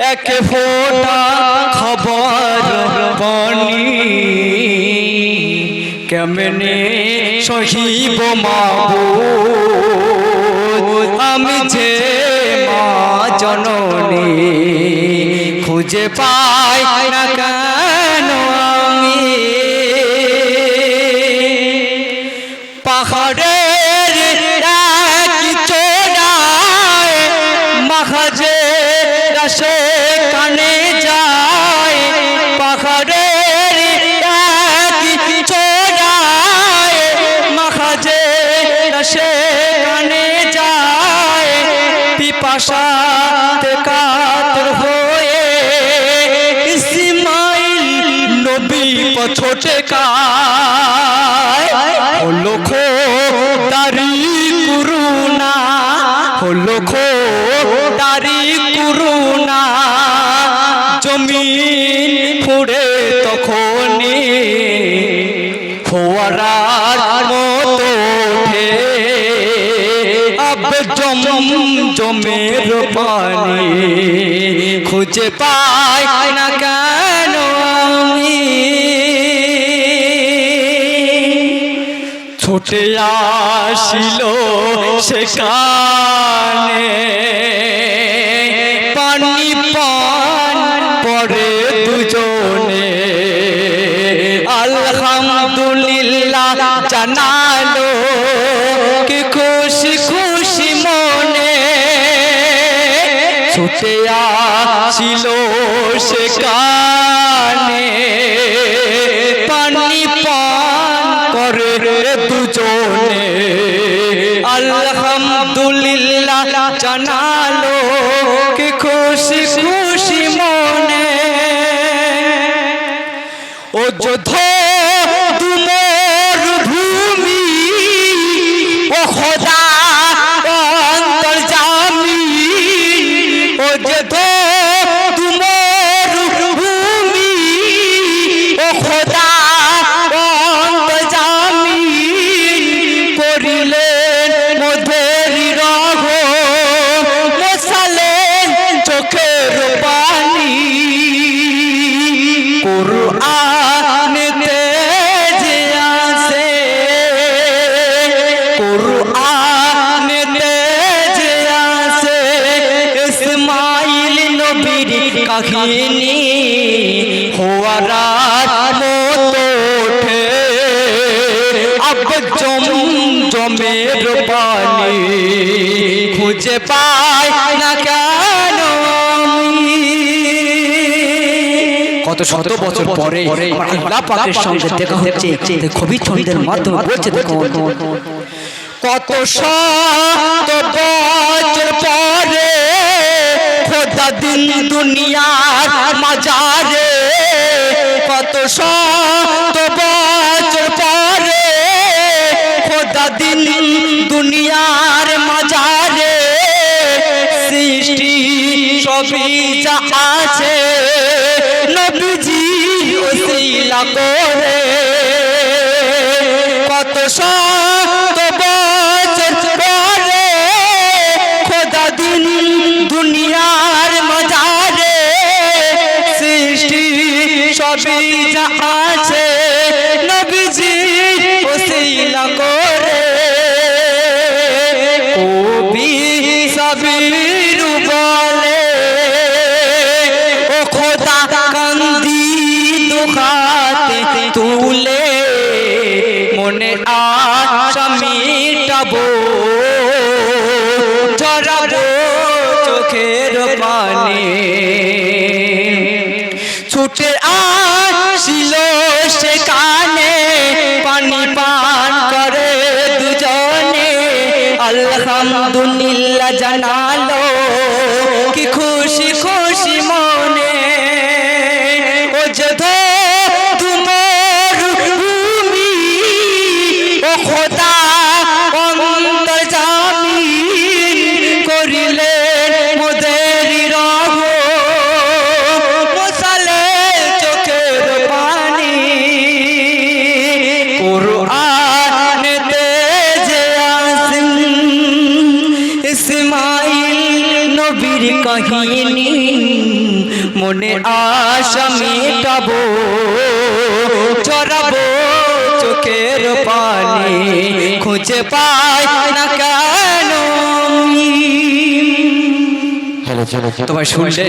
এক ফোঁটা খবর পানি কেমনে সহিব মাবুদ আমি যে মা জননী খুঁজে পাই না কেন আমি পাহাড়ের এক চূড়ায় মাঝে রসে কানে যায় পাহাড়ের এক চূড়ায় মাঝে রসে কানে যায় পিপাসাতে কাতর হয়ে ইসমাইল নবী পথে কায় হলো খোদারি করুণা হলো খোদারি করুণা জমিন ফুড়ে তখনই ফোয়ারার মতো ওঠে আব জমের পানি খুঁজে পাই না কেন আমি ছুটে আসিল সেখানে পানি পান পরে দুজনে আলহামদুলিল্লাহ জানালো কি খুশি খুশি মনে ছুটে আসিল সেখানে পানি পান করে দুজনে আলহামদুলিল্লাহ জানালো কি খুশি খুশি মনে ও যোদ্ধা তুমর ভূমি ও খোদা অন্তর্যামী ও যোদ্ধা তুমর ভূমি ও খোদা অন্তর্যামী করিলেন মধ্যের রহ মশালেন চোখের পানি কুরআনেতে যে আছে কুরআনেতে যে আছে ইসমাইল নবীর কাহিনী ফোয়ারার মতো ওঠে আব জমের পানি খুঁজে পাই না কেন আমি কত শত বছর পরে আল্লাহ পাকের সঙ্গে দেখা হচ্ছে কবি ছন্দের মাধ্যমে বলছে দেখুন কত শত বছর পরে খোদা দিন দুনিয়ার মাজারে কত শত বছর পরে খোদা দিন দুনিয়ার মাজারে সৃষ্টি সবই যা আছে নবীজি ওসিলা করে কত শত বছর পরে খোদা দিন দুনিয়ার মাজারে সৃষ্টি সবই যা আছে নবীজি ওসিলা করে কবি সাবির বলে ও খোদা কান্দি দুখাতে তুলে মনে আশা মিটাবো ঝরাবো চোখের পানি ছুটে আসিল সেখানে পানি পান করে দুজনে আলহামদুলিল্লাহ জানালো কি খুশি খুশি মনে ও যোদ্ধা তুমর ভূমি ও খোদা অন্তর্যামী করিলেন মোদের রহ মশালে চোখের পানি কুরআনেতে যে আছে ইসমাইল নবীর কাহিনী মনে আশা মেটাবো চড়াবো চোখের পানি খুঁজে পাই না কেন তোমার শুনলে